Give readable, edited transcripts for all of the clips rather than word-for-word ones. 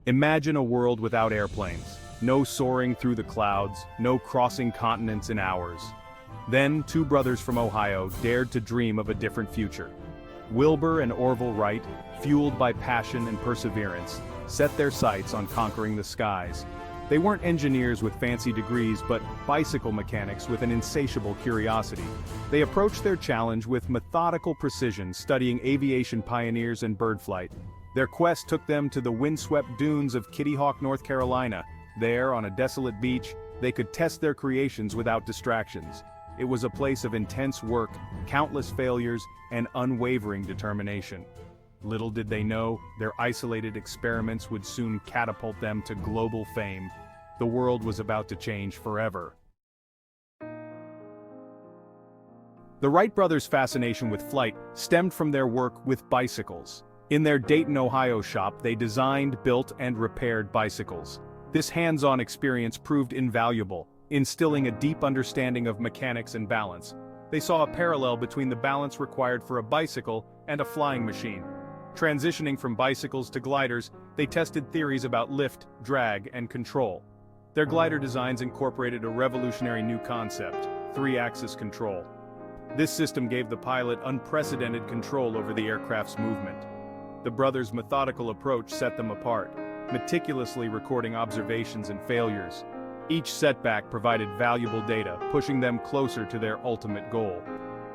Imagine a world without airplanes. No soaring through the clouds, no crossing continents in hours. Then, two brothers from Ohio dared to dream of a different future. Wilbur and Orville Wright, fueled by passion and perseverance, set their sights on conquering the skies. They weren't engineers with fancy degrees but bicycle mechanics with an insatiable curiosity. They approached their challenge with methodical precision, studying aviation pioneers and bird flight. Their quest took them to the windswept dunes of Kitty Hawk, North Carolina. There, on a desolate beach, they could test their creations without distractions. It was a place of intense work, countless failures, and unwavering determination. Little did they know, their isolated experiments would soon catapult them to global fame. The world was about to change forever. The Wright brothers' fascination with flight stemmed from their work with bicycles. In their Dayton, Ohio shop, they designed, built, and repaired bicycles. This hands-on experience proved invaluable, instilling a deep understanding of mechanics and balance. They saw a parallel between the balance required for a bicycle and a flying machine. Transitioning from bicycles to gliders, they tested theories about lift, drag, and control. Their glider designs incorporated a revolutionary new concept: three-axis control. This system gave the pilot unprecedented control over the aircraft's movement. The brothers' methodical approach set them apart, meticulously recording observations and failures. Each setback provided valuable data, pushing them closer to their ultimate goal.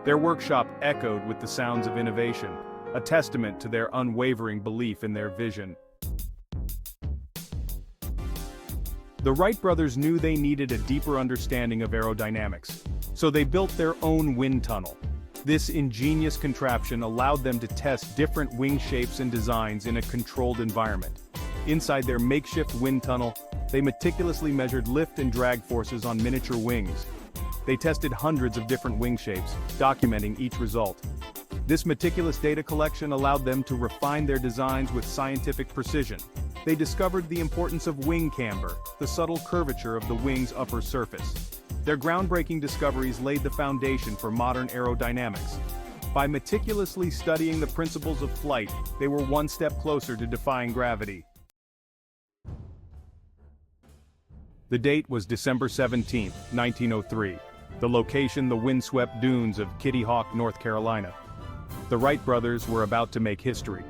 Their workshop echoed with the sounds of innovation, a testament to their unwavering belief in their vision. The Wright brothers knew they needed a deeper understanding of aerodynamics, so they built their own wind tunnel. This ingenious contraption allowed them to test different wing shapes and designs in a controlled environment. Inside their makeshift wind tunnel, they meticulously measured lift and drag forces on miniature wings. They tested hundreds of different wing shapes, documenting each result. This meticulous data collection allowed them to refine their designs with scientific precision. They discovered the importance of wing camber, the subtle curvature of the wing's upper surface. Their groundbreaking discoveries laid the foundation for modern aerodynamics. By meticulously studying the principles of flight, they were one step closer to defying gravity. The date was December 17, 1903. The location, the windswept dunes of Kitty Hawk, North Carolina. The Wright brothers were about to make history.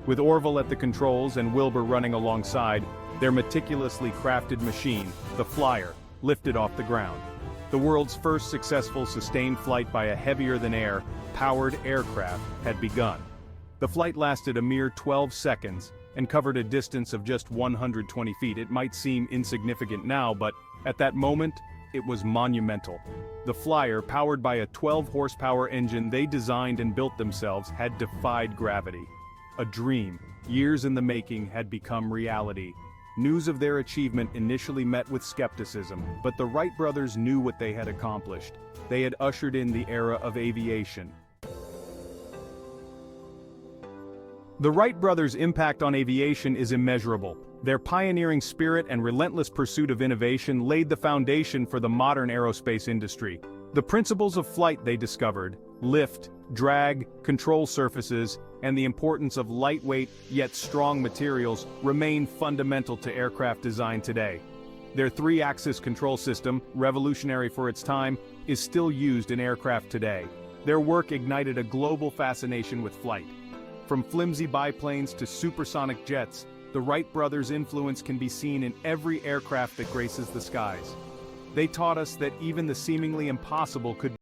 With Orville at the controls and Wilbur running alongside, their meticulously crafted machine, the Flyer, lifted off the ground. The world's first successful sustained flight by a heavier-than-air, powered aircraft had begun. The flight lasted a mere 12 seconds and covered a distance of just 120 feet. It might seem insignificant now, but at that moment, it was monumental. The Flyer, powered by a 12-horsepower engine they designed and built themselves, had defied gravity. A dream, years in the making, had become reality. News of their achievement initially met with skepticism, but the Wright brothers knew what they had accomplished. They had ushered in the era of aviation. The Wright brothers' impact on aviation is immeasurable. Their pioneering spirit and relentless pursuit of innovation laid the foundation for the modern aerospace industry. The principles of flight they discovered, lift, drag, control surfaces, and the importance of lightweight yet strong materials remain fundamental to aircraft design today. Their three-axis control system, revolutionary for its time, is still used in aircraft today. Their work ignited a global fascination with flight. From flimsy biplanes to supersonic jets, the Wright brothers' influence can be seen in every aircraft that graces the skies. They taught us that even the seemingly impossible could